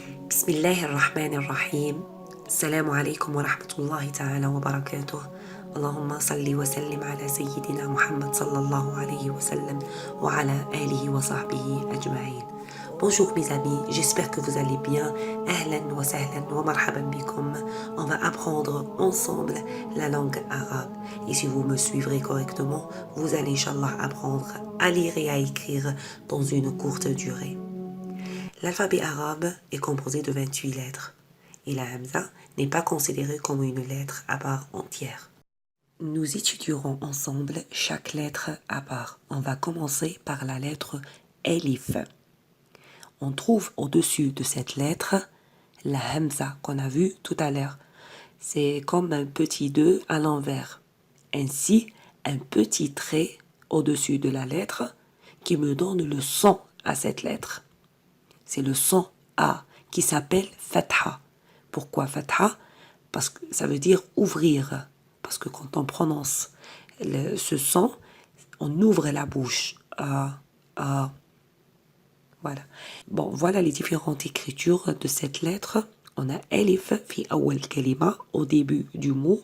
بسم الله الرحمن الرحيم. السلام عليكم ورحمة الله تعالى وبركاته. اللهم صل وسلم على سيدنا محمد صلى الله عليه وسلم وعلى آله وصحبه أجمعين. Bonjour mes amis, j'espère que vous allez bien. Ahlan wa sahlan wa marhaban bikum. On va apprendre ensemble la langue arabe. Et si vous me suivrez correctement, vous allez Inch'Allah apprendre à lire et à écrire dans une courte durée. L'alphabet arabe est composé de 28 lettres et la hamza n'est pas considérée comme une lettre à part entière. Nous étudierons ensemble chaque lettre à part. On va commencer par la lettre Elif. On trouve au-dessus de cette lettre la hamza qu'on a vu tout à l'heure. C'est comme un petit 2 à l'envers. Ainsi, un petit trait au-dessus de la lettre qui me donne le son à cette lettre. C'est le son A qui s'appelle Fatha. Pourquoi Fatha? Parce que ça veut dire ouvrir. Parce que quand on prononce ce son, on ouvre la bouche. A, A. Voilà. Bon, voilà les différentes écritures de cette lettre. On a Elif fi awal kalima au début du mot.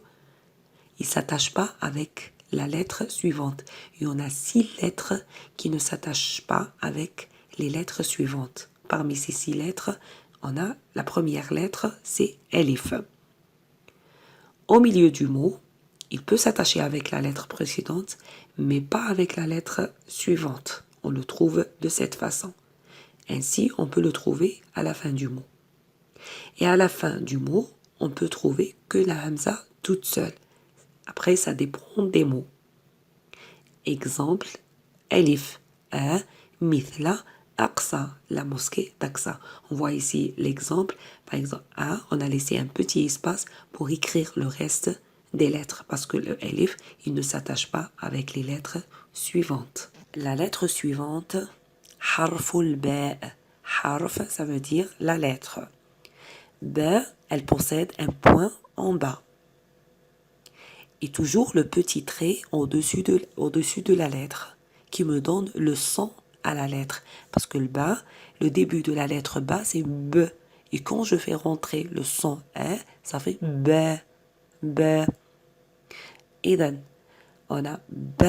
Il ne s'attache pas avec la lettre suivante. Et on a 6 lettres qui ne s'attachent pas avec les lettres suivantes. Parmi ces 6 lettres, on a la première lettre, c'est Elif. Au milieu du mot, il peut s'attacher avec la lettre précédente, mais pas avec la lettre suivante. On le trouve de cette façon. Ainsi, on peut le trouver à la fin du mot. Et à la fin du mot, on peut trouver que la hamza toute seule. Après, ça dépend des mots. Exemple, Elif, A, Mithla, Aqsa, la mosquée d'Aqsa. On voit ici l'exemple. Par exemple, A, on a laissé un petit espace pour écrire le reste des lettres parce que le Elif, il ne s'attache pas avec les lettres suivantes. La lettre suivante, Harful Ba. Harf, ça veut dire la lettre. Ba, elle possède un point en bas. Et toujours le petit trait au-dessus de la lettre qui me donne le son à la lettre. Parce que le bas, le début de la lettre bas, c'est B. Et quand je fais rentrer le son E, ça fait B. B. Et donc, on a B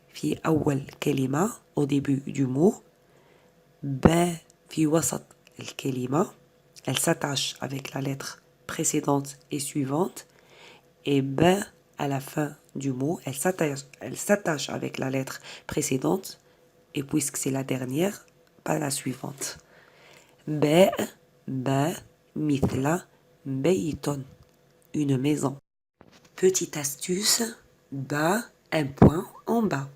fi awal kalima au début du mot. B fi wasat al kalima. Elle s'attache avec la lettre précédente et suivante. Et B à la fin du mot, elle s'attache avec la lettre précédente, et puisque c'est la dernière, pas la suivante. Ba, ba, mithla, bayton, une maison. Petite astuce, ba, un point en bas.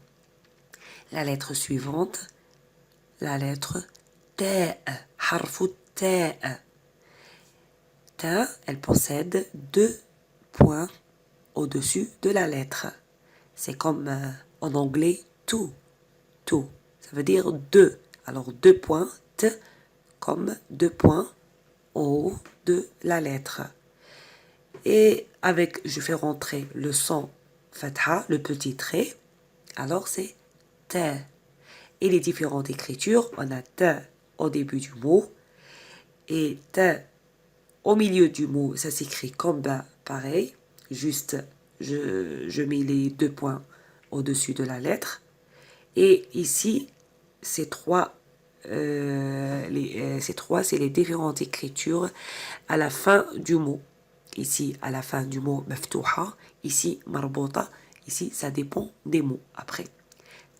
La lettre suivante, la lettre ta, harfu ta. Ta, elle possède 2 points au-dessus de la lettre. C'est comme en anglais to. To. Ça veut dire 2. Alors 2 points, t, comme 2 points au haut de la lettre. Et avec, je fais rentrer le son fatha, le petit trait. Alors c'est ta. Et les différentes écritures, on a ta au début du mot. Et ta au milieu du mot, ça s'écrit comme bas, pareil. Juste, je mets les 2 points au-dessus de la lettre. Et ici, ces trois, c'est les différentes écritures à la fin du mot. Ici, à la fin du mot, maftouha. Ici, marbota. Ici, ça dépend des mots. Après,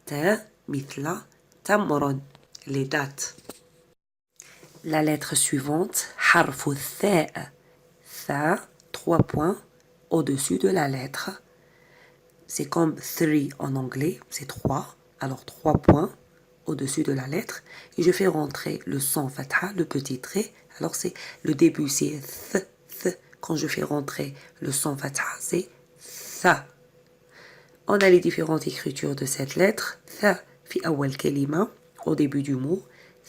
ta, mithla, tamron. Les dates. La lettre suivante, harfu tha. Tha, 3 points au-dessus de la lettre. C'est comme 3 en anglais, c'est 3. Alors 3 points au-dessus de la lettre. Et je fais rentrer le son fatha, le petit trait. Alors c'est le début, c'est th, th. Quand je fais rentrer le son fatha, c'est tha. On a les différentes écritures de cette lettre. Tha fi awal kalima, au début du mot.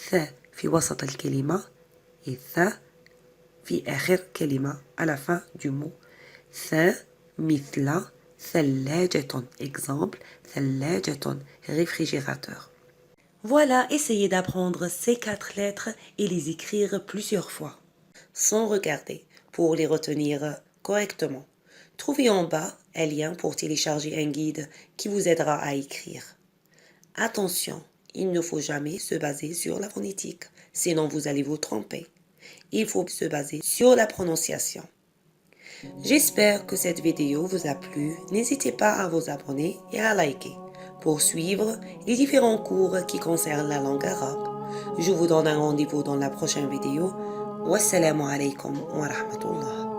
Tha fi wasat al kalima. Et tha fi akhir kalima, à la fin du mot. Tha, mithla, thallajaton. Exemple, thallajaton, réfrigérateur. Voilà, essayez d'apprendre ces 4 lettres et les écrire plusieurs fois. sans regarder pour les retenir correctement. Trouvez en bas un lien pour télécharger un guide qui vous aidera à écrire. Attention, il ne faut jamais se baser sur la phonétique, sinon vous allez vous tromper. Il faut se baser sur la prononciation. J'espère que cette vidéo vous a plu. N'hésitez pas à vous abonner et à liker pour suivre les différents cours qui concernent la langue arabe. Je vous donne un rendez-vous dans la prochaine vidéo. Wassalamu alaikum wa rahmatullah.